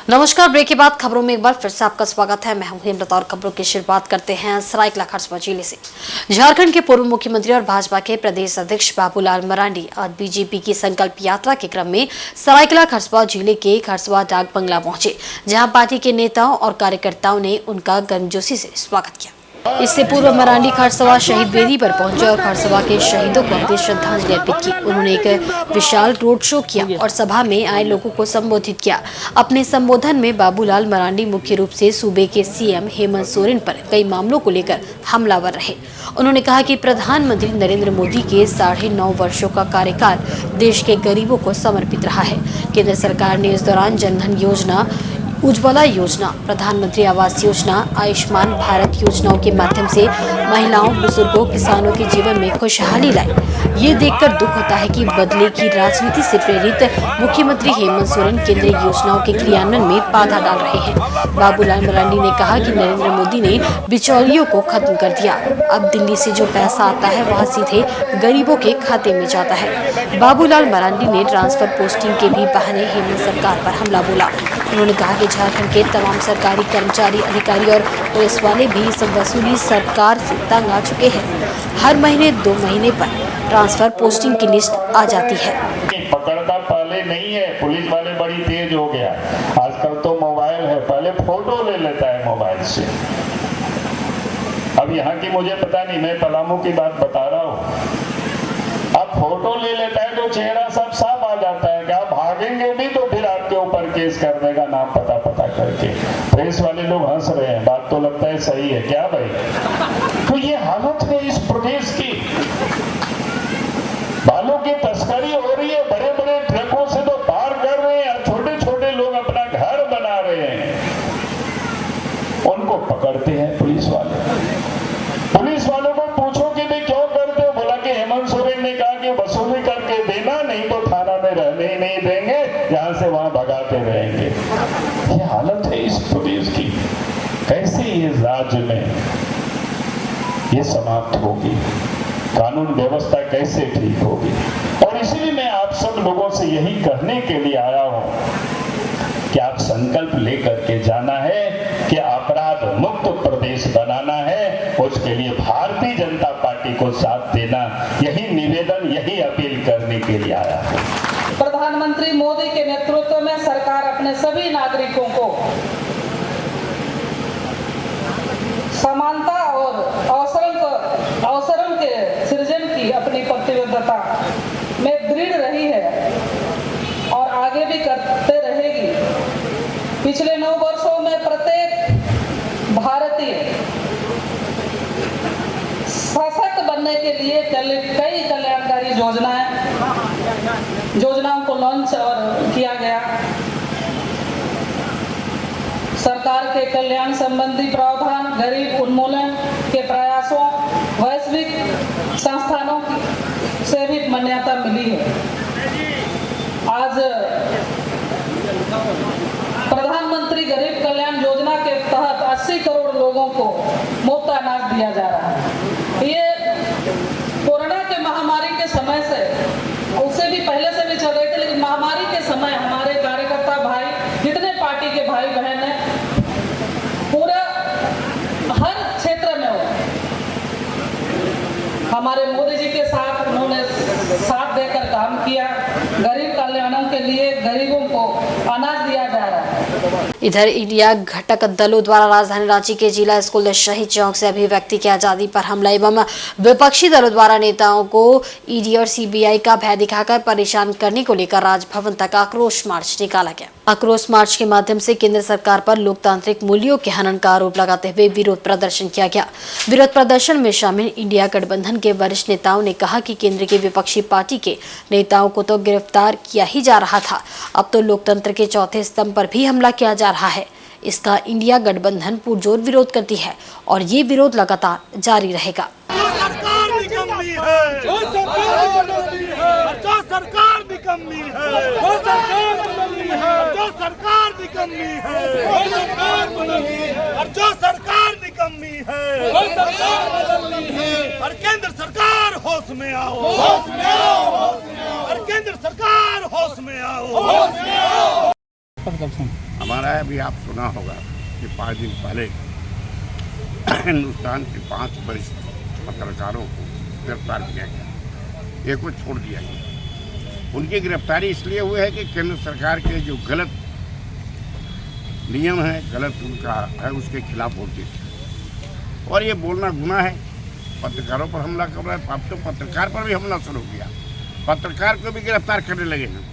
नमस्कार। ब्रेक के बाद खबरों में एक बार फिर से आपका स्वागत है। मैं हूं हेमलत और खबरों की शुरुआत करते हैं सरायकेला खरसवां जिले से। झारखंड के पूर्व मुख्यमंत्री और भाजपा के प्रदेश अध्यक्ष बाबूलाल मरांडी आज बीजेपी की संकल्प यात्रा के क्रम में सरायकेला खरसवां जिले के खरसवां डाक बंगला पहुंचे, जहां पार्टी के नेताओं और कार्यकर्ताओं ने उनका गर्मजोशी से स्वागत किया। इससे पूर्व मरांडी खरसवां शहीद वेदी पर पहुंचे और खरसवां के शहीदों को अपनी श्रद्धांजलि अर्पित की। उन्होंने एक विशाल रोड शो किया और सभा में आए लोगों को संबोधित किया। अपने संबोधन में बाबूलाल मरांडी मुख्य रूप से सूबे के सीएम हेमंत सोरेन पर कई मामलों को लेकर हमलावर रहे। उन्होंने कहा कि प्रधानमंत्री नरेंद्र मोदी के 9.5 वर्षों का कार्यकाल देश के गरीबों को समर्पित रहा है। केंद्र सरकार ने इस दौरान जनधन योजना, उज्ज्वला योजना, प्रधानमंत्री आवास योजना, आयुष्मान भारत योजनाओं के माध्यम से महिलाओं, बुजुर्गों, किसानों के जीवन में खुशहाली लाई। ये देखकर दुख होता है कि बदले की राजनीति से प्रेरित मुख्यमंत्री हेमंत सोरेन केंद्रीय योजनाओं के क्रियान्वयन में बाधा डाल रहे हैं। बाबूलाल मरांडी ने कहा कि नरेंद्र मोदी ने बिचौलियों को खत्म कर दिया। अब दिल्ली से जो पैसा आता है वह सीधे गरीबों के खाते में जाता है। बाबूलाल मरांडी ने ट्रांसफर पोस्टिंग के भी बहाने हेमंत सरकार पर हमला बोला। उन्होंने कहा कि झारखंड के तमाम सरकारी कर्मचारी, अधिकारी और पुलिस वाले भी इस वसूली सरकार से तंग आ चुके हैं। हर महीने 2 महीने पर ट्रांसफर पोस्टिंग की लिस्ट आ जाती है। पकड़ता पहले नहीं है, पुलिस वाले बड़ी तेज हो गया। आजकल तो मोबाइल है, पहले फोटो ले लेता है मोबाइल से। अब यहाँ की मुझे पता नहीं, मैं पलामू की बात बता रहा हूँ। अब फोटो ले लेता है तो चेहरा सब साफ आ जाता है। क्या भागेंगे भी तो फिर आपके ऊपर केस कर देगा, नाम पता करके। प्रेस वाले लोग हंस रहे हैं, बात तो लगता है सही है क्या भाई? तो ये हालत है इस प्रदेश की। बालों की तस्करी हो रही है, बड़े बड़े ट्रकों से तो पार कर रहे हैं, छोटे छोटे लोग अपना घर बना रहे हैं, उनको पकड़ते हैं पुलिस वाले। पुलिस वालों को पूछो कि भाई क्यों करते हो? बोला कि हेमंत सोरेन ने कहा कि वसूली करके देना, नहीं तो थाना में रहने ही नहीं देंगे, यहां से वहां भगाते रहेंगे। ये हालत है इस प्रदेश की। कैसे ये राज्य में ये समाप्त होगी? कानून व्यवस्था कैसे ठीक होगी? और इसीलिए मैं आप सब लोगों से यही कहने के लिए आया हूं कि आप संकल्प लेकर के जाना है कि अपराध मुक्त प्रदेश बनाना है। उसके लिए भारतीय जनता पार्टी को साथ देना, यही निवेदन, यही अपील करने के लिए आया हूं। प्रधानमंत्री मोदी के नेतृत्व में सरकार अपने सभी नागरिकों को समानता और अवसरों के सृजन की अपनी प्रतिबद्धता में दृढ़ रही है और आगे भी करते रहेगी। पिछले 9 वर्षों में प्रत्येक भारतीय सशक्त बनने के लिए कई कल्याणकारी योजनाओं को लॉन्च और किया गया। सरकार के कल्याण संबंधी प्रावधान, गरीब उन्मूलन के प्रयासों, वैश्विक संस्थानों से भी मान्यता मिली है। आज प्रधानमंत्री गरीब कल्याण योजना के तहत 80 करोड़ लोगों को मुफ्त अनाज दिया जा रहा है। ये कोरोना के महामारी के समय से, उससे भी पहले से भी चल रहे थे, लेकिन महामारी के समय हमारे कार्यकर्ता भाई, जितने पार्टी के भाई बहन हैं, पूरा हर क्षेत्र में हो, हमारे मोदी जी के साथ उन्होंने साथ देकर काम किया। गरीब कल्याणों के लिए गरीबों को अनाज दिया जा रहा है। इधर इंडिया घटक दलों द्वारा राजधानी रांची के जिला स्कूल शहीद चौक से अभिव्यक्ति की आजादी पर हमला एवं विपक्षी दलों द्वारा नेताओं को ईडी और सीबीआई का भय दिखाकर परेशान करने को लेकर राजभवन तक आक्रोश मार्च निकाला गया। आक्रोश मार्च के माध्यम से केंद्र सरकार पर लोकतांत्रिक मूल्यों के हनन का आरोप लगाते हुए विरोध प्रदर्शन किया गया। विरोध प्रदर्शन में शामिल इंडिया गठबंधन के वरिष्ठ नेताओं ने कहा कि केंद्र की विपक्षी पार्टी के नेताओं को तो गिरफ्तार किया ही जा रहा था, अब तो लोकतंत्र के चौथे स्तंभ पर भी हमला किया जा रहा है। इसका इंडिया गठबंधन पुरजोर विरोध करती है और ये विरोध लगातार जारी रहेगा। केंद्र सरकार होश में आओ, होश में आओ, होश में आओ। केंद्र सरकार होश में आओ, होश में आओ। हमारा अभी आप सुना होगा कि 5 दिन पहले हिंदुस्तान के 5 वरिष्ठ पत्रकारों को गिरफ्तार किया गया, एक को छोड़ दिया गया। उनकी गिरफ्तारी इसलिए हुई है कि केंद्र सरकार के जो गलत नियम है, गलत उनका है, उसके खिलाफ बोलते थे। और ये बोलना गुनाह है, पत्रकारों पर हमला कर रहा है। अब तो पत्रकार पर भी हमला शुरू किया, पत्रकार को भी गिरफ्तार करने लगे हैं।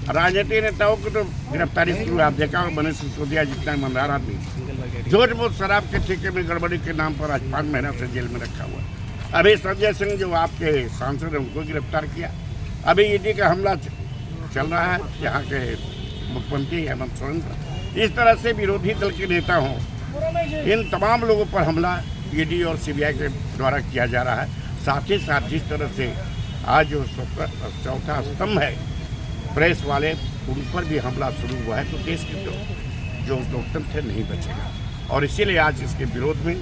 राजनीतिक नेताओं को तो गिरफ्तारी शुरू है। आप देखा होगा मनीष सिसोदिया जितना ईमानदार आदमी झूठ मूठ शराब के ठेके में गड़बड़ी के नाम पर आज 5 महीना से जेल में रखा हुआ है। अभी संजय सिंह जो आपके सांसद हैं उनको गिरफ्तार किया। अभी ईडी का हमला चल रहा है यहाँ के मुख्यमंत्री हेमंत सोरेन पर। इस तरह से विरोधी दल के नेता हों, इन तमाम लोगों पर हमला ईडी और सीबीआई के द्वारा किया जा रहा है। साथ ही साथ जिस तरह से आज जो चौथा स्तंभ है प्रेस वाले, उन पर भी हमला शुरू हुआ है, तो देश के जो लोकतंत्र नहीं बचेगा। और इसीलिए आज इसके विरोध में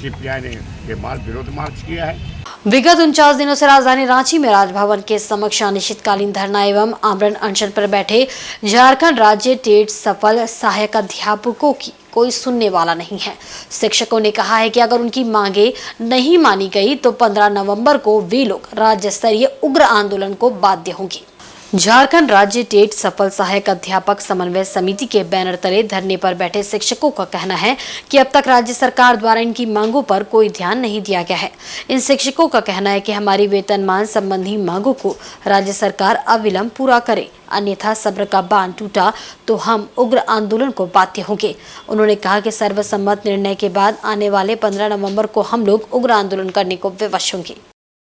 सीपीआई ने विरोध मार्च किया है। विगत 49 दिनों से राजधानी रांची में राजभवन के समक्ष अनिश्चितकालीन धरना एवं आमरण अनशन पर बैठे झारखंड राज्य टेट सफल सहायक अध्यापकों की कोई सुनने वाला नहीं है। शिक्षकों ने कहा है कि अगर उनकी मांगे नहीं मानी गई तो 15 नवंबर को वे लोग राज्य स्तरीय उग्र आंदोलन को बाध्य होंगे। झारखंड राज्य टेट सफल सहायक अध्यापक समन्वय समिति के बैनर तले धरने पर बैठे शिक्षकों का कहना है कि अब तक राज्य सरकार द्वारा इनकी मांगों पर कोई ध्यान नहीं दिया गया है। इन शिक्षकों का कहना है कि हमारी वेतनमान संबंधी मांगों को राज्य सरकार अविलंब पूरा करे, अन्यथा सब्र का बांध टूटा तो हम उग्र आंदोलन को बाध्य होंगे। उन्होंने कहा कि सर्वसम्मत निर्णय के बाद आने वाले 15 नवंबर को हम लोग उग्र आंदोलन करने को विवश होंगे।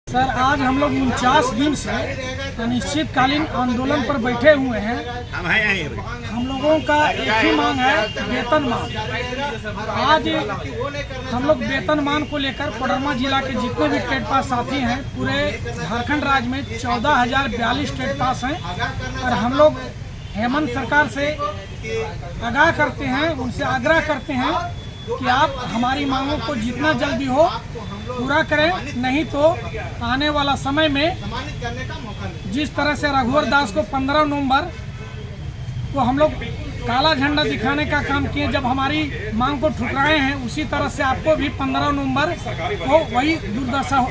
सर, आज हम लोग 49 दिन से अनिश्चितकालीन आंदोलन पर बैठे हुए हैं। हम लोगों का एक ही मांग है, वेतनमान। आज हम लोग वेतनमान को लेकर कोडरमा जिला के जितने भी टेट पास साथी हैं, पूरे झारखंड राज्य में 14,042 टेट पास हैं। और हम लोग हेमंत सरकार से आगाह करते हैं, उनसे आग्रह करते हैं कि आप हमारी मांगों को जितना जल्दी हो पूरा करें, नहीं तो आने वाला समय में जिस तरह से रघुवर दास को 15 नवंबर को हम लोग काला झंडा दिखाने का काम किए, जब हमारी मांग को ठुकराए हैं, उसी तरह से आपको भी 15 नवंबर को वही दुर्दशा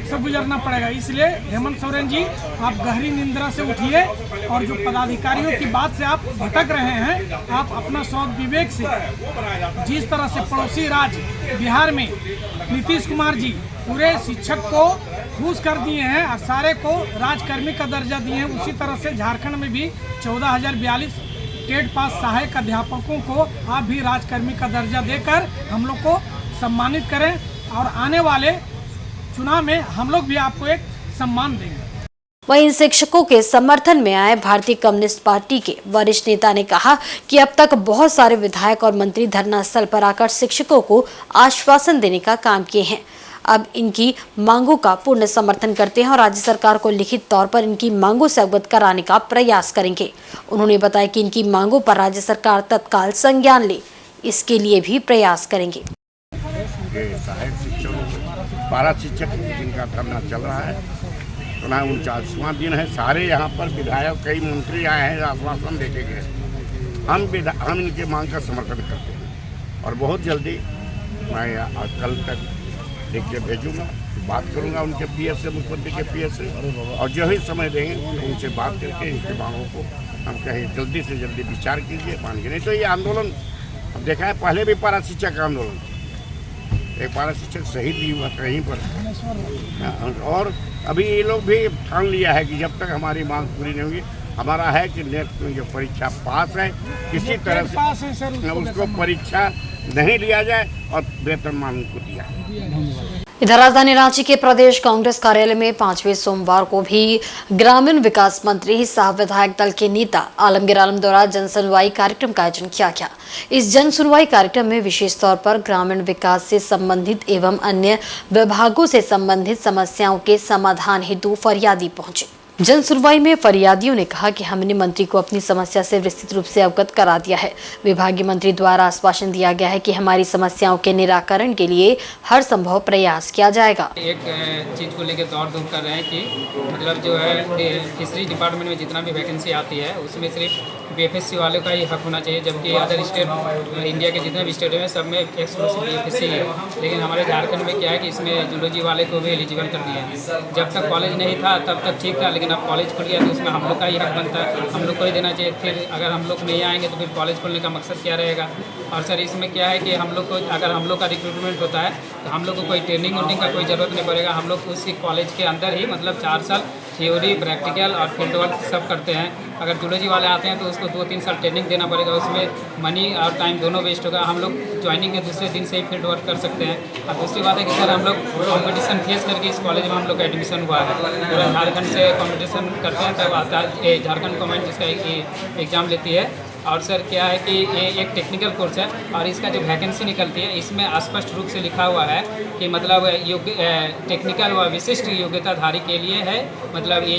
से गुजरना पड़ेगा। इसलिए हेमंत सोरेन जी, आप गहरी निंद्रा से उठिए और जो पदाधिकारियों की बात से आप भटक रहे हैं, आप अपना स्वयं विवेक से, जिस तरह से पड़ोसी राज्य बिहार में नीतीश कुमार जी पूरे शिक्षक को घूस कर दिए हैं और सारे को राजकर्मी का दर्जा दिए हैं, उसी तरह से झारखंड में भी 14,042 टेट पास सहायक अध्यापकों को आप भी राजकर्मी का दर्जा देकर हम लोग को सम्मानित करें और आने वाले चुनाव में हम लोग भी आपको एक सम्मान देंगे। वहीं इन शिक्षकों के समर्थन में आए भारतीय कम्युनिस्ट पार्टी के वरिष्ठ नेता ने कहा कि अब तक बहुत सारे विधायक और मंत्री धरना स्थल पर आकर शिक्षकों को आश्वासन देने का काम किए हैं। अब इनकी मांगों का पूर्ण समर्थन करते हैं और राज्य सरकार को लिखित तौर पर इनकी मांगों से अवगत कराने का प्रयास करेंगे। उन्होंने बताया कि इनकी मांगों पर राज्य सरकार तत्काल संज्ञान ले, इसके लिए भी प्रयास करेंगे। सहायक शिक्षक 12 शिक्षक जिनका धरना चल रहा है, 49वां दिन है। सारे यहाँ पर विधायक, कई मंत्री आए हैं, आश्वासन देके गए। हम इनके मांग का समर्थन करते हैं और बहुत जल्दी मैं कल तक लिख के भेजूँगा, बात करूँगा उनके पीएस से, मुख्यमंत्री के पीएस से, और जो ही समय देंगे उनसे बात करके इनके मांगों को हम कहें जल्दी से जल्दी विचार कीजिए, मानिए। नहीं तो ये आंदोलन हम देखा है, पहले भी पारा शिक्षक का आंदोलन, एक पारा शिक्षक शहीद भी हुआ कहीं पर। और अभी ये लोग भी ठान लिया है कि जब तक हमारी मांग पूरी नहीं होगी, हमारा है कि नेट में जो परीक्षा पास है किसी तरह से उसको परीक्षा नहीं लिया जाए और वेतनमान उनको दिया। इधर राजधानी रांची के प्रदेश कांग्रेस कार्यालय में 5वें सोमवार को भी ग्रामीण विकास मंत्री सह विधायक दल के नेता आलमगीर आलम द्वारा जन सुनवाई कार्यक्रम का आयोजन किया गया। इस जन सुनवाई कार्यक्रम में विशेष तौर पर ग्रामीण विकास से संबंधित एवं अन्य विभागों से संबंधित समस्याओं के समाधान हेतु फरियादी पहुंचे। जन सुनवाई में फरियादियों ने कहा कि हमने मंत्री को अपनी समस्या से विस्तृत रूप से अवगत करा दिया है। विभागीय मंत्री द्वारा आश्वासन दिया गया है कि हमारी समस्याओं के निराकरण के लिए हर संभव प्रयास किया जाएगा। एक चीज़ को लेकर दौड़ धूप कर रहे हैं कि मतलब जो है फिशरी डिपार्टमेंट में जितना भी वैकेंसी आती है उसमें सिर्फ बीएफएससी वालों का ही हक होना चाहिए, जबकि अदर स्टेट इंडिया के जितने भी स्टेट हैं सब में एक्सक्लूसिव बीएफएससी है। लेकिन हमारे झारखंड में क्या है कि इसमें जूलॉजी वाले को भी एलिजिबल कर दिया है। जब तक कॉलेज नहीं था तब तक ठीक था, लेकिन अब कॉलेज खुल गया तो उसमें हम लोग का ही हक बनता है, हम लोग को ही देना चाहिए। फिर अगर हम लोग नहीं आएंगे तो फिर कॉलेज खोलने का मकसद क्या रहेगा। और सर इसमें क्या है कि हम लोग को अगर हम लोग का रिक्रूटमेंट होता है तो हम लोग को कोई ट्रेनिंग वोनिंग का कोई ज़रूरत नहीं पड़ेगा। हम लोग उसी कॉलेज के अंदर ही मतलब 4 साल थ्योरी, प्रैक्टिकल और फील्ड वर्क सब करते हैं। अगर जूलॉजी वाले आते हैं तो उसको 2-3 साल ट्रेनिंग देना पड़ेगा, उसमें मनी और टाइम दोनों वेस्ट होगा। हम लोग ज्वाइनिंग के दूसरे दिन से ही फील्ड वर्क कर सकते हैं। और दूसरी बात है कि सर हम लोग कॉम्पिटिशन फेस करके इस कॉलेज में हम लोग का एडमिशन हुआ है। पूरा झारखंड से कॉम्पिटिशन करते हैं तब आता है झारखंड गवर्नमेंट जिसका एग्ज़ाम लेती है। और सर क्या है कि ये एक टेक्निकल कोर्स है और इसका जो वैकेंसी निकलती है इसमें स्पष्ट रूप से लिखा हुआ है कि मतलब टेक्निकल व विशिष्ट योग्यताधारी के लिए है, मतलब ये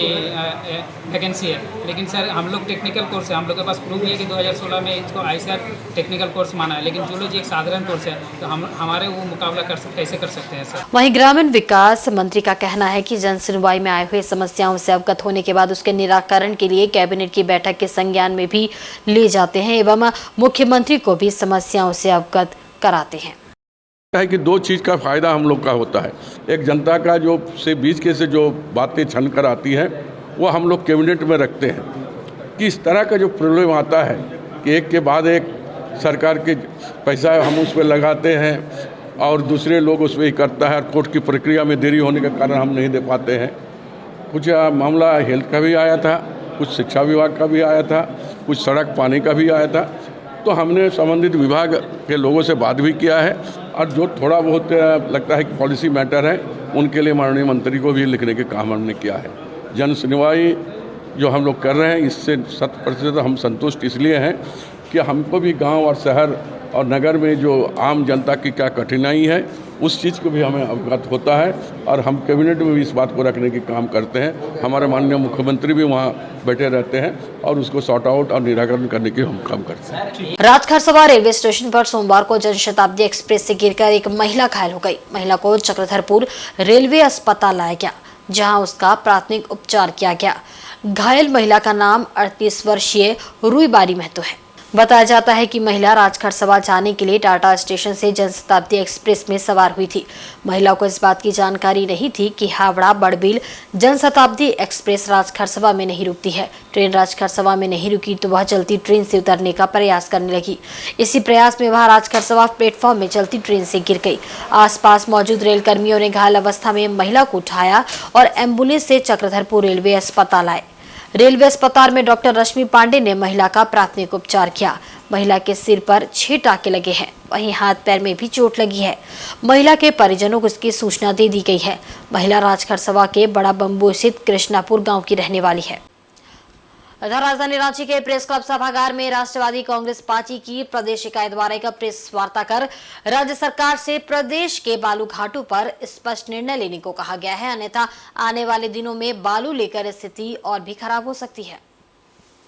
वैकेंसी है। लेकिन सर हम लोग टेक्निकल कोर्स है, हम लोग के पास प्रूफ है कि 2016 में इसको आईसीआर टेक्निकल कोर्स माना है, लेकिन जूलॉजी एक साधारण कोर्स है, तो हम हमारे वो मुकाबला कैसे कर सकते हैं सर। वहीं ग्रामीण विकास मंत्री का कहना है कि जन सुनवाई में आए हुए समस्याओं से अवगत होने के बाद उसके निराकरण के लिए कैबिनेट की बैठक के संज्ञान में भी ले जाते हैं एवं मुख्यमंत्री को भी समस्याओं से अवगत कराते हैं। है कि 2 चीज़ का फ़ायदा हम लोग का होता है। एक जनता का जो से बीच के से जो बातें छन कर आती हैं वो हम लोग कैबिनेट में रखते हैं कि इस तरह का जो प्रॉब्लम आता है कि एक के बाद एक सरकार के पैसा हम उस पर लगाते हैं और दूसरे लोग उस पर ही करता है और कोर्ट की प्रक्रिया में देरी होने के कारण हम नहीं दे पाते हैं। कुछ मामला हेल्थ का भी आया था, कुछ शिक्षा विभाग का भी आया था, कुछ सड़क पानी का भी आया था। तो हमने संबंधित विभाग के लोगों से बात भी किया है और जो थोड़ा बहुत लगता है कि पॉलिसी मैटर है उनके लिए माननीय मंत्री को भी लिखने के काम हमने किया है। जन सुनवाई जो हम लोग कर रहे हैं इससे 100% हम संतुष्ट इसलिए हैं कि हमको भी गांव और शहर और नगर में जो आम जनता की क्या कठिनाई है उस चीज़ को भी हमें अवगत होता है और हम कैबिनेट में भी इस बात को रखने की काम करते हैं। हमारे माननीय मुख्यमंत्री भी वहाँ बैठे रहते हैं और उसको सॉर्ट आउट और निराकरण करने की हम काम करते हैं। राजखरसवा रेलवे स्टेशन पर सोमवार को जनशताब्दी एक्सप्रेस से गिरकर एक महिला घायल हो गई। महिला को चक्रधरपुर रेलवे अस्पताल लाया गया जहां उसका प्राथमिक उपचार किया गया। घायल महिला का नाम 38 वर्षीय रुईबारी महतो है। बताया जाता है कि महिला राजखरसवा जाने के लिए टाटा स्टेशन से जनशताब्दी एक्सप्रेस में सवार हुई थी। महिला को इस बात की जानकारी नहीं थी कि हावड़ा बड़बिल जनशताब्दी एक्सप्रेस राजखरसवा में नहीं रुकती है। ट्रेन राजखरसवा में नहीं रुकी तो वह चलती ट्रेन से उतरने का प्रयास करने लगी। इसी प्रयास में वह राजखरसवा प्लेटफॉर्म में चलती ट्रेन से गिर गई। आसपास मौजूद रेल कर्मियों ने घायल अवस्था में महिला को उठाया और एम्बुलेंस से चक्रधरपुर रेलवे अस्पताल आए। रेलवे अस्पताल में डॉक्टर रश्मि पांडे ने महिला का प्राथमिक उपचार किया। महिला के सिर पर 6 टाँके लगे हैं, वहीं हाथ पैर में भी चोट लगी है। महिला के परिजनों को इसकी सूचना दे दी गई है। महिला राजखरसवा के बड़ा बम्बू स्थित कृष्णापुर गांव की रहने वाली है। इधर राजधानी रांची के प्रेस क्लब सभागार में राष्ट्रवादी कांग्रेस पार्टी की प्रदेश इकाई द्वारा एक प्रेस वार्ता कर राज्य सरकार से प्रदेश के बालू घाटों पर स्पष्ट निर्णय लेने को कहा गया है, अन्यथा आने वाले दिनों में बालू लेकर स्थिति और भी खराब हो सकती है।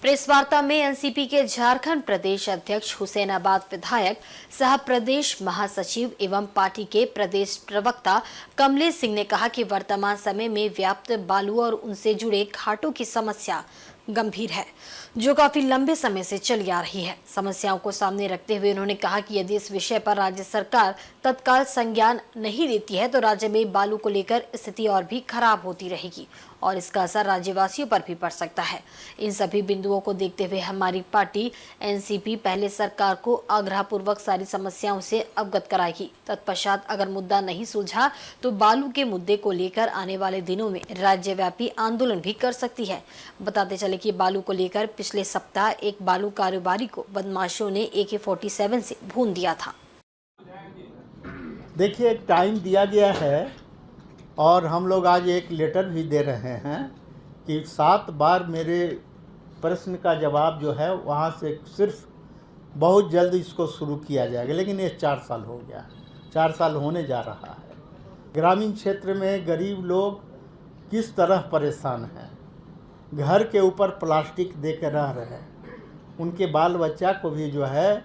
प्रेस वार्ता में एनसीपी के झारखंड प्रदेश अध्यक्ष हुसैनाबाद विधायक सह प्रदेश महासचिव एवं पार्टी के प्रदेश प्रवक्ता कमलेश सिंह ने कहा कि वर्तमान समय में व्याप्त बालू और उनसे जुड़े घाटों की समस्या गंभीर है, जो काफी लंबे समय से चली आ रही है। समस्याओं को सामने रखते हुए उन्होंने कहा कि यदि इस विषय पर राज्य सरकार तत्काल संज्ञान नहीं लेती है तो राज्य में बालू को लेकर स्थिति और भी खराब होती रहेगी और इसका असर राज्यवासियों पर भी पड़ सकता है। इन सभी बिंदुओं को देखते हुए हमारी पार्टी एनसीपी पहले सरकार को आग्रहपूर्वक सारी समस्याओं से अवगत कराएगी। तत्पश्चात अगर मुद्दा नहीं सुलझा तो बालू के मुद्दे को लेकर आने वाले दिनों में राज्यव्यापी आंदोलन भी कर सकती है। बताते चले कि बालू को लेकर पिछले सप्ताह एक बालू कारोबारी को बदमाशों ने AK-47 से भून दिया था। देखिए, एक टाइम दिया गया है और हम लोग आज एक लेटर भी दे रहे हैं कि 7 बार मेरे प्रश्न का जवाब जो है वहाँ से सिर्फ बहुत जल्द इसको शुरू किया जाएगा, लेकिन ये 4 साल हो गया, 4 साल होने जा रहा है। ग्रामीण क्षेत्र में गरीब लोग किस तरह परेशान हैं घर के ऊपर प्लास्टिक दे के रह रहे हैं, उनके बाल बच्चा को भी जो है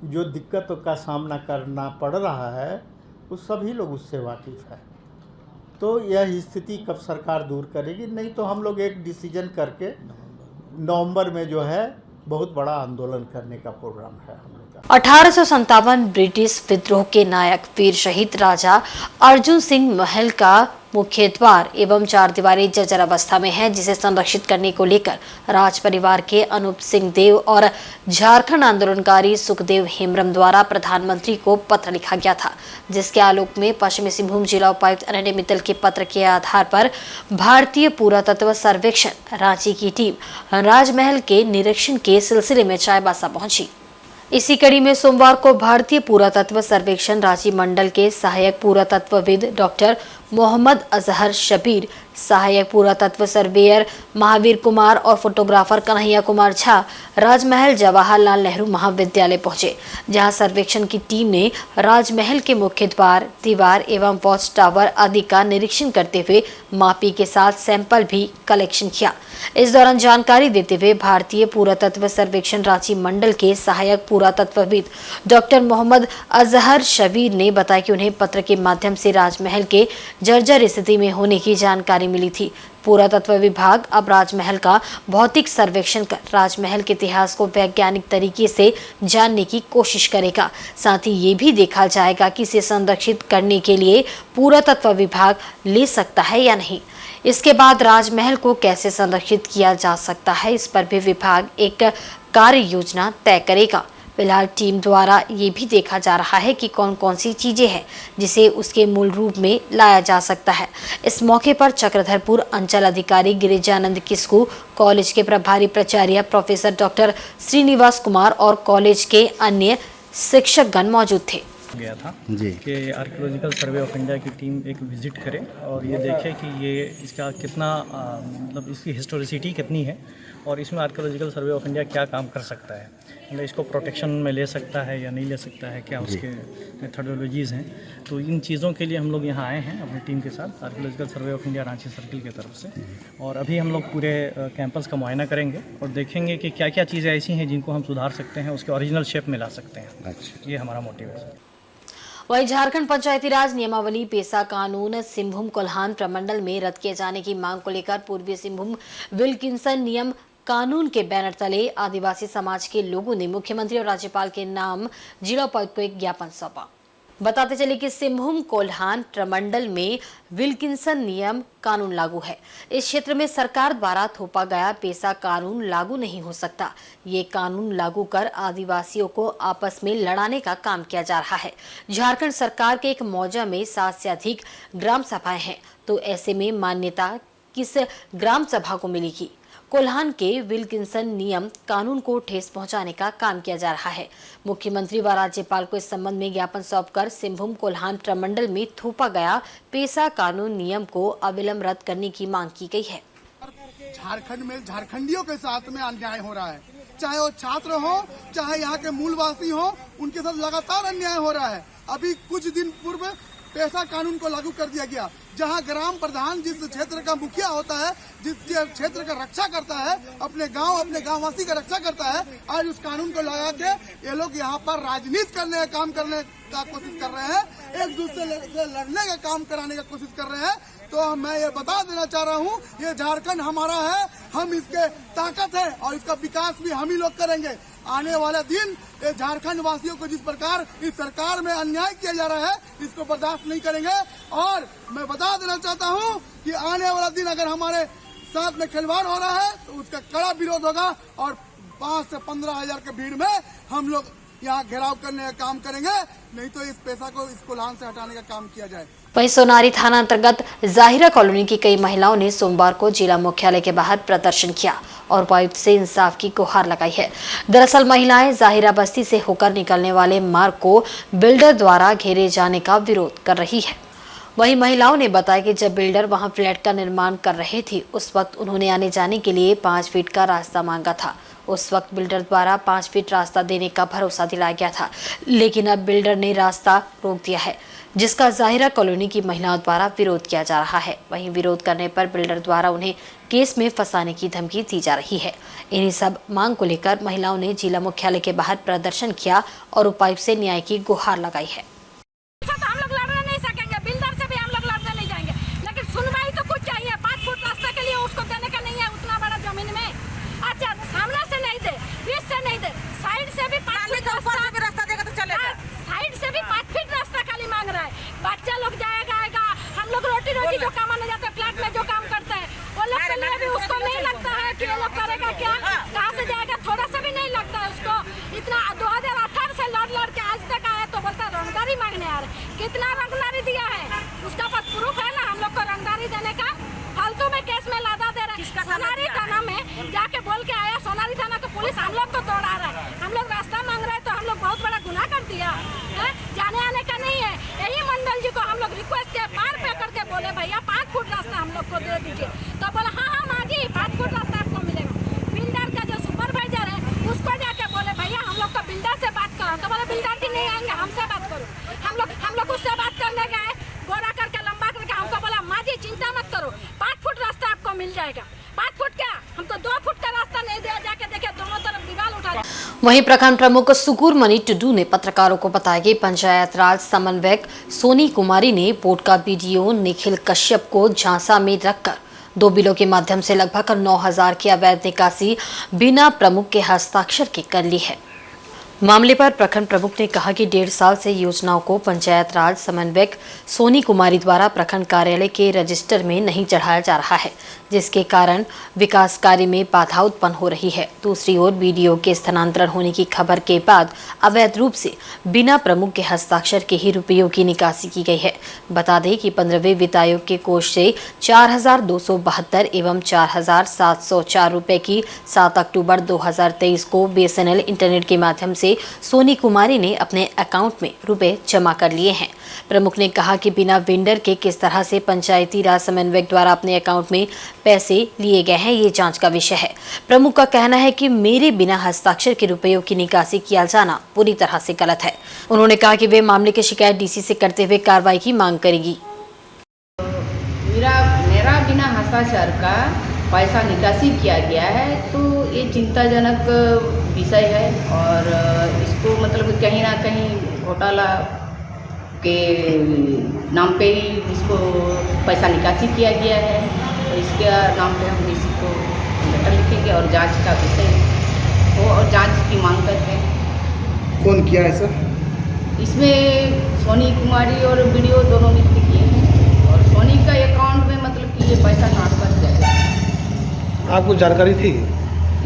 जो दिक्कतों का सामना करना पड़ रहा है, उस सभी लोग उससे वाकिफ़ है। तो यह स्थिति कब सरकार दूर करेगी? नहीं तो हम लोग एक डिसीजन करके नवंबर में जो है बहुत बड़ा आंदोलन करने का प्रोग्राम है हम लोग का। 1857 ब्रिटिश विद्रोह के नायक वीर शहीद राजा अर्जुन सिंह महल का मुख्य द्वार एवं चार दीवारी जर्जर अवस्था में है, जिसे संरक्षित करने को लेकर राज परिवार के अनूप सिंह देव और झारखंड आंदोलनकारी सुखदेव हेम्ब्रम द्वारा प्रधानमंत्री को पत्र लिखा गया था, जिसके आलोक में पश्चिमी सिंहभूम जिला उपायुक्त अनन्य मित्तल के पत्र के आधार पर भारतीय पुरातत्व सर्वेक्षण रांची की टीम राजमहल के निरीक्षण के सिलसिले में चाईबासा पहुंची। इसी कड़ी में सोमवार को भारतीय पुरातत्व सर्वेक्षण रांची मंडल के सहायक पुरातत्वविद डॉक्टर मोहम्मद अजहर शबीर, सहायक पुरातत्व सर्वेयर महावीर कुमार और फोटोग्राफर कन्हैया कुमार झा राजमहल जवाहरलाल नेहरू महाविद्यालय पहुंचे, जहां सर्वेक्षण की टीम ने राजमहल के मुख्य द्वार, दीवार एवं वॉच टावर आदि का निरीक्षण करते हुए मापी के साथ सैंपल भी कलेक्शन किया। इस दौरान जानकारी देते हुए भारतीय पुरातत्व सर्वेक्षण रांची मंडल के सहायक पुरातत्वविद डॉक्टर मोहम्मद अजहर शबीर ने बताया कि उन्हें पत्र के माध्यम से राजमहल के जर्जर स्थिति में होने की जानकारी मिली थी। पुरातत्व विभाग अब राजमहल का भौतिक सर्वेक्षण कर राजमहल के इतिहास को वैज्ञानिक तरीके से जानने की कोशिश करेगा। साथ ही ये भी देखा जाएगा कि इसे संरक्षित करने के लिए पुरातत्व विभाग ले सकता है या नहीं। इसके बाद राजमहल को कैसे संरक्षित किया जा सकता है, इस पर भी विभाग एक कार्य योजना तय करेगा। फिलहाल टीम द्वारा ये भी देखा जा रहा है कि कौन कौन सी चीजें हैं जिसे उसके मूल रूप में लाया जा सकता है। इस मौके पर चक्रधरपुर अंचल अधिकारी गिरिजानंद किस्कू, कॉलेज के प्रभारी प्राचार्य प्रोफेसर डॉक्टर श्रीनिवास कुमार और कॉलेज के अन्य शिक्षकगण मौजूद थे। गया था जी कि आर्कियोलॉजिकल सर्वे ऑफ इंडिया की टीम एक विजिट करे और ये देखे कि ये इसका कितना मतलब इसकी हिस्टोरिसिटी कितनी है और इसमें आर्कियोलॉजिकल सर्वे ऑफ इंडिया क्या काम कर सकता है, मतलब इसको प्रोटेक्शन में ले सकता है या नहीं ले सकता है, क्या उसके मेथडोलॉजीज़ हैं। तो इन चीज़ों के लिए हम लोग यहाँ आए हैं अपनी टीम के साथ archaeological survey of India Ranchi circle की तरफ से, और अभी हम लोग पूरे कैंपस का मुआयना करेंगे और देखेंगे कि क्या क्या चीज़ें ऐसी हैं जिनको हम सुधार सकते हैं, उसके ओरिजिनल शेप में ला सकते हैं। अच्छा, ये हमारा मोटिव है। वहीं झारखंड पंचायती राज नियमावली पेशा कानून सिंहभूम कोल्हान प्रमंडल में रद्द किए जाने की मांग को लेकर पूर्वी सिंहभूम विल्किंसन नियम कानून के बैनर तले आदिवासी समाज के लोगों ने मुख्यमंत्री और राज्यपाल के नाम जिला उपायुक्त को एक ज्ञापन सौंपा। बताते चले कि सिंहभूम कोल्हान प्रमंडल में विल्किंसन नियम कानून लागू है। इस क्षेत्र में सरकार द्वारा थोपा गया पेशा कानून लागू नहीं हो सकता। ये कानून लागू कर आदिवासियों को आपस में लड़ाने का काम किया जा रहा है। झारखंड सरकार के एक मौजा में 7 से अधिक ग्राम सभाएं हैं, तो ऐसे में मान्यता किस ग्राम सभा को मिलेगी? कोल्हान के विल्किंसन नियम कानून को ठेस पहुंचाने का काम किया जा रहा है। मुख्यमंत्री व राज्यपाल को इस संबंध में ज्ञापन सौंपकर सिंहभूम कोल्हान प्रमंडल में थोपा गया पेशा कानून नियम को अविलंब रद्द करने की मांग की गई है। झारखंड में झारखंडियों के साथ में अन्याय हो रहा है, चाहे वो छात्र हो चाहे यहाँ के मूलवासी हो, उनके साथ लगातार अन्याय हो रहा है। अभी कुछ दिन पूर्व पेशा कानून को लागू कर दिया गया, जहां ग्राम प्रधान जिस क्षेत्र का मुखिया होता है, जिस क्षेत्र का रक्षा करता है, अपने गांववासी का रक्षा करता है, आज उस कानून को लगा के ये लोग यहाँ पर राजनीति करने का काम करने का कोशिश कर रहे हैं, एक दूसरे से लड़ने का काम कराने का कोशिश कर रहे हैं। तो मैं ये बता देना चाह रहा हूँ, ये झारखंड हमारा है, हम इसके ताकत है और इसका विकास भी हम ही लोग करेंगे। आने वाला दिन ये झारखंड वासियों को जिस प्रकार इस सरकार में अन्याय किया जा रहा है, इसको बर्दाश्त नहीं करेंगे। और मैं बता देना चाहता हूँ कि आने वाला दिन अगर हमारे साथ में खिलवाड़ हो रहा है तो उसका कड़ा विरोध होगा और 5 से 15 हजार के भीड़ में हम लोग यहाँ घेराव करने का काम करेंगे, नहीं तो इस पैसा को इस कोल्हान से हटाने का काम किया जाए। वहीं सोनारी थाना अंतर्गत जाहिरा कॉलोनी की कई महिलाओं ने सोमवार को जिला मुख्यालय के बाहर प्रदर्शन किया और उपायुक्त से इंसाफ की गुहार लगाई है। दरअसल महिलाएं जाहिरा बस्ती से होकर निकलने वाले मार्ग को बिल्डर द्वारा घेरे जाने का विरोध कर रही है। वहीं महिलाओं ने बताया कि जब बिल्डर वहां फ्लैट का निर्माण कर रहे थे, उस वक्त उन्होंने आने जाने के लिए 5 फीट का रास्ता मांगा था। उस वक्त बिल्डर द्वारा 5 फीट रास्ता देने का भरोसा दिलाया गया था, लेकिन अब बिल्डर ने रास्ता रोक दिया है। जिसका जाहिरा कॉलोनी की महिलाओं द्वारा विरोध किया जा रहा है। वहीं विरोध करने पर बिल्डर द्वारा उन्हें केस में फंसाने की धमकी दी जा रही है। इन्हीं सब मांग को लेकर महिलाओं ने जिला मुख्यालय के बाहर प्रदर्शन किया और उपायुक्त से न्याय की गुहार लगाई है। हम लोग लड़ने नहीं सकेंगे, बिल्डर से भी हम लोग लड़ने नहीं जाएंगे, लेकिन सुनवाई तो कुछ चाहिए। 5 फुट रास्ता के लिए उसको देने का नहीं है उतना बड़ा जमीन में। अच्छा, सामने से नहीं दे, बीच से नहीं दे, साइड से भी 5 फीट रास्ता देगा तो चलेगा। साइड से भी 5 फीट रास्ता खाली मांग रहा है। बच्चा लोग जाएगा आएगा, हम लोग रोटी जो कमाने जाते हैं, फ्लैट में जो काम करते हैं, वो लोग के लिए भी उसको नहीं लगता है कि ये लोग करेगा क्या, कहाँ से जाएगा, थोड़ा सा भी नहीं लगता है उसको। इतना 2018 से लड़ के आज तक आया तो बोलता रंगदारी मांगने आ रहे। कितना रंगदारी दिया है, उसका पास प्रूफ है ना हम लोग को रंगदारी देने का। फालतू में केस में लादा दे रहा है। सोनारी थाना में जाके बोल के आया, सोनारी थाना का पुलिस हम लोग को दौड़ा रहा है। हम लोग रास्ता मांग रहे हैं तो हम लोग बहुत बड़ा गुनाह कर दिया है। जाने आने का नहीं है। यही मंडल जी को हम लोग रिक्वेस्ट किया, पार पे करके बोले भैया 5 फुट रास्ता हम लोग को दे दीजिए। तो बोला हाँ माजी 5 फुट रास्ता आपको मिलेगा। बिल्डर का जो सुपरवाइजर है उसको जाके बोले भैया हम लोग का बिल्डर से बात करो। तो बोले बिल्डर जी नहीं आएंगे, हमसे बात करो। हम लोग उससे बात करने गए, गोरा करके लंबा करके हमको बोला माजी चिंता मत करो, 5 फुट रास्ता आपको मिल जाएगा। 5 फुट क्या, हमको 2 फुट का रास्ता नहीं दिया। जाके देखे दोनों तरफ दीवार उठा। वहीं प्रखंड प्रमुख सुकुरमणि टुडू ने पत्रकारों को बताया कि पंचायत राज समन्वयक सोनी कुमारी ने बोर्ड का बीडीओ निखिल कश्यप को झांसा में रखकर 2 बिलों के माध्यम से लगभग 9,000 की अवैध निकासी बिना प्रमुख के हस्ताक्षर के कर ली है। मामले पर प्रखंड प्रमुख ने कहा कि 1.5 साल से योजनाओं को पंचायत राज समन्वयक सोनी कुमारी द्वारा प्रखंड कार्यालय के रजिस्टर में नहीं चढ़ाया जा रहा है, जिसके कारण विकास कार्य में बाधा उत्पन्न हो रही है। दूसरी ओर बीडीओ के स्थानांतरण होने की खबर के बाद अवैध रूप से बिना प्रमुख के हस्ताक्षर के ही रुपयों की निकासी की गई है। बता दें कि 15वें वित्त आयोग के कोष से 4,272 एवं 4,704 रुपए की 7 अक्टूबर 2023 को बीएसएनएल इंटरनेट के माध्यम से सोनी कुमारी ने अपने अकाउंट में रुपए जमा कर लिए हैं। प्रमुख ने कहा कि बिना वेंडर के किस तरह से पंचायती राज समन्वयक द्वारा अपने अकाउंट में पैसे लिए गए हैं, ये जांच का विषय है। प्रमुख का कहना है कि मेरे बिना हस्ताक्षर के रुपयों की निकासी किया जाना पूरी तरह से गलत है। उन्होंने कहा कि वे मामले की शिकायत डीसी से करते हुए कार्रवाई की मांग करेगी। मेरा बिना हस्ताक्षर का पैसा निकासी किया गया है तो ये चिंताजनक विषय है और इसको मतलब कहीं ना कहीं घोटाला के नाम पे ही इसको पैसा निकासी किया गया है। तो इसके नाम पे हम डीसी को लेटर लिखेंगे और जांच का विषय हो और जांच की मांग करते हैं। कौन किया है सर? इसमें सोनी कुमारी और वीडियो दोनों मिलकर किए हैं और सोनी का अकाउंट में मतलब कि ये पैसा ट्रांसफर किया गया। आपको जानकारी थी?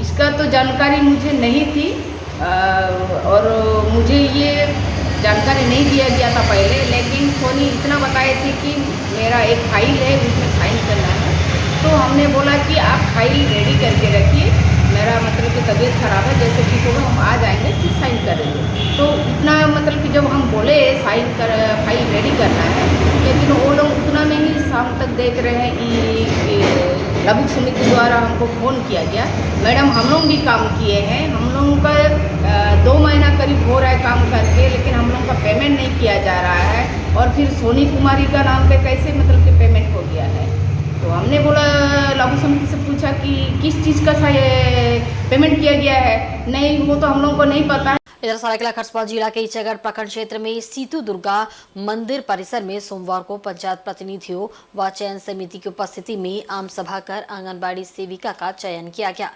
इसका तो जानकारी मुझे नहीं थी और मुझे ये जानकारी नहीं दिया गया था पहले, लेकिन सोनी इतना बताए थे कि मेरा एक फाइल है उसमें साइन करना है। तो हमने बोला कि आप फाइल रेडी करके रखिए, मेरा मतलब कि तबीयत ख़राब है, जैसे ठीक होगा हम आ जाएंगे फिर साइन करेंगे। तो इतना मतलब कि जब हम बोले फाइल रेडी करना है, लेकिन वो लोग उतना में ही शाम तक देख रहे हैं कि लघु समिति द्वारा हमको फ़ोन किया गया, मैडम हम लोग भी काम किए हैं, हम लोगों का 2 महीना करीब हो रहा है काम करके, लेकिन हम लोगों का पेमेंट नहीं किया जा रहा है और फिर सोनी कुमारी का नाम पे कैसे मतलब कि पेमेंट हो गया है। तो हमने बोला लघु समिति से पूछा कि किस चीज़ का पेमेंट किया गया है, नहीं वो तो हम लोगों को नहीं पता है। इधर सरायकेला खरसावां जिला के इचगढ़ प्रखंड क्षेत्र में सीतू दुर्गा मंदिर परिसर में सोमवार को पंचायत प्रतिनिधियों व चयन समिति की उपस्थिति में आम सभा कर आंगनबाड़ी सेविका का चयन किया गया।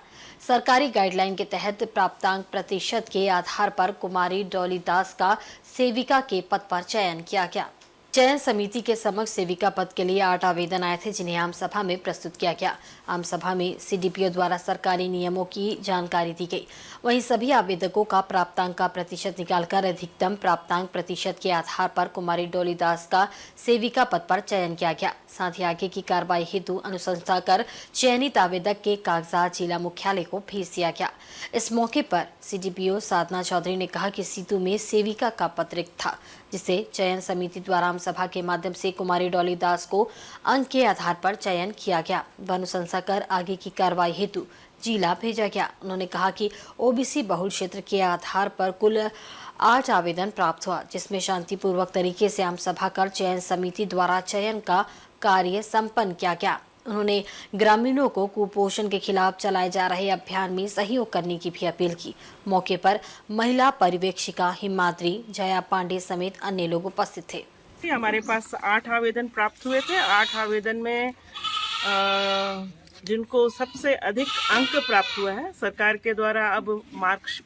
सरकारी गाइडलाइन के तहत प्राप्तांक प्रतिशत के आधार पर कुमारी डॉली दास का सेविका के पद पर चयन किया गया। चयन समिति के समक्ष सेविका पद के लिए 8 आवेदन आए थे, जिन्हें आम सभा में प्रस्तुत किया गया। आम सभा में सीडीपीओ द्वारा सरकारी नियमों की जानकारी दी गई। वहीं सभी आवेदकों का प्राप्तांक का प्रतिशत निकालकर अधिकतम प्राप्तांक प्रतिशत के आधार पर कुमारी डॉली दास का सेविका पद पर चयन किया गया। साथ ही आगे की कार्रवाई हेतु अनुशंसा कर चयनित आवेदक के कागजात जिला मुख्यालय को भेज दिया गया। इस मौके पर सीडीपीओ साधना चौधरी ने कहा कि सीतू में सेविका का पद रिक्त था, जिसे चयन समिति द्वारा आम सभा के माध्यम से कुमारी डॉली दास को अंक के आधार पर चयन किया गया। अनुशंसा कर आगे की कार्रवाई हेतु जिला भेजा गया। उन्होंने कहा कि ओबीसी बहुल क्षेत्र के आधार पर कुल 8 आवेदन प्राप्त हुआ, जिसमें शांतिपूर्वक तरीके से आम सभा कर चयन समिति द्वारा चयन का कार्य संपन्न किया गया। उन्होंने ग्रामीणों को कुपोषण के खिलाफ चलाए जा रहे अभियान में सहयोग करने की भी अपील की। मौके पर महिला पर्यवेक्षिका हिमाद्री, जया पांडे समेत अन्य लोग उपस्थित थे। हमारे पास 8 आवेदन प्राप्त हुए थे। 8 आवेदन में जिनको सबसे अधिक अंक प्राप्त हुआ है, सरकार के द्वारा अब मार्क्स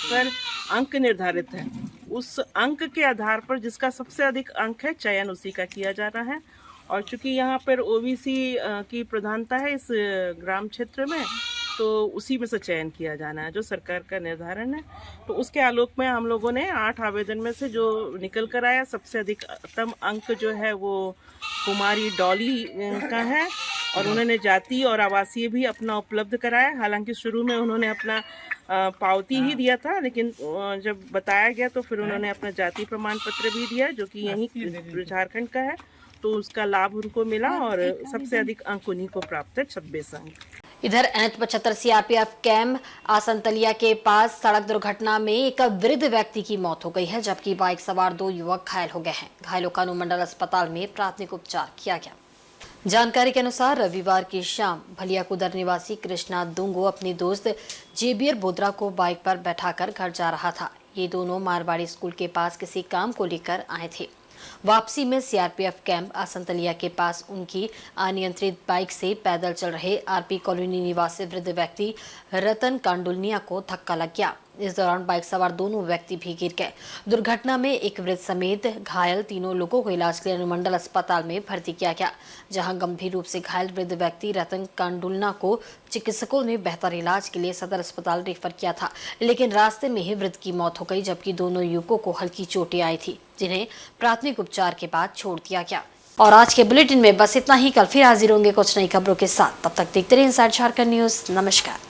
पर अंक निर्धारित है। उस अंक के आधार पर जिसका सबसे अधिक अंक है, चयन उसी का किया जा रहा है। और चूंकि यहाँ पर ओबीसी की प्रधानता है इस ग्राम क्षेत्र में, तो उसी में से चयन किया जाना है जो सरकार का निर्धारण है। तो उसके आलोक में हम लोगों ने 8 आवेदन में से जो निकल कर आया, सबसे अधिकतम अंक जो है वो कुमारी डॉली का है और उन्होंने जाति और आवासीय भी अपना उपलब्ध कराया। हालांकि शुरू में उन्होंने अपना पावती ही दिया था, लेकिन जब बताया गया तो फिर उन्होंने अपना जाति प्रमाण पत्र भी दिया, जो कि यहीं झारखंड का है, तो उसका लाभ उनको मिला और सबसे अधिक अंक उन्हीं को प्राप्त है, 26 अंक। इधर NH-75 सीआरपीएफ कैंप आसनतलिया के पास सड़क दुर्घटना में एक वृद्ध व्यक्ति की मौत हो गई है, जबकि बाइक सवार 2 युवक घायल हो गए हैं। घायलों का अनुमंडल अस्पताल में प्राथमिक उपचार किया गया। जानकारी के अनुसार रविवार की शाम भलियाकुदर निवासी कृष्णा दुंगो अपनी दोस्त जेबियर बोद्रा को बाइक पर बैठाकर घर जा रहा था। ये दोनों मारवाड़ी स्कूल के पास किसी काम को लेकर आए थे। वापसी में सीआरपीएफ कैंप आसनतलिया के पास उनकी अनियंत्रित बाइक से पैदल चल रहे आरपी कॉलोनी निवासी वृद्ध व्यक्ति रतन कांडुलनिया को धक्का लग गया। इस दौरान बाइक सवार दोनों व्यक्ति भी गिर गए। दुर्घटना में एक वृद्ध समेत घायल तीनों लोगों को इलाज के लिए अनुमंडल अस्पताल में भर्ती किया गया, जहां गंभीर रूप से घायल वृद्ध व्यक्ति रतन कांडुलना को चिकित्सकों ने बेहतर इलाज के लिए सदर अस्पताल रेफर किया था, लेकिन रास्ते में ही वृद्ध की मौत हो गई, जबकि दोनों युवकों को हल्की चोटें आई थी, जिन्हें प्राथमिक उपचार के बाद छोड़ दिया गया। और आज के बुलेटिन में बस इतना ही। कल फिर हाजिर होंगे कुछ नई खबरों के साथ। तब तक देखते रहिए इनसाइड झारखंड न्यूज। नमस्कार।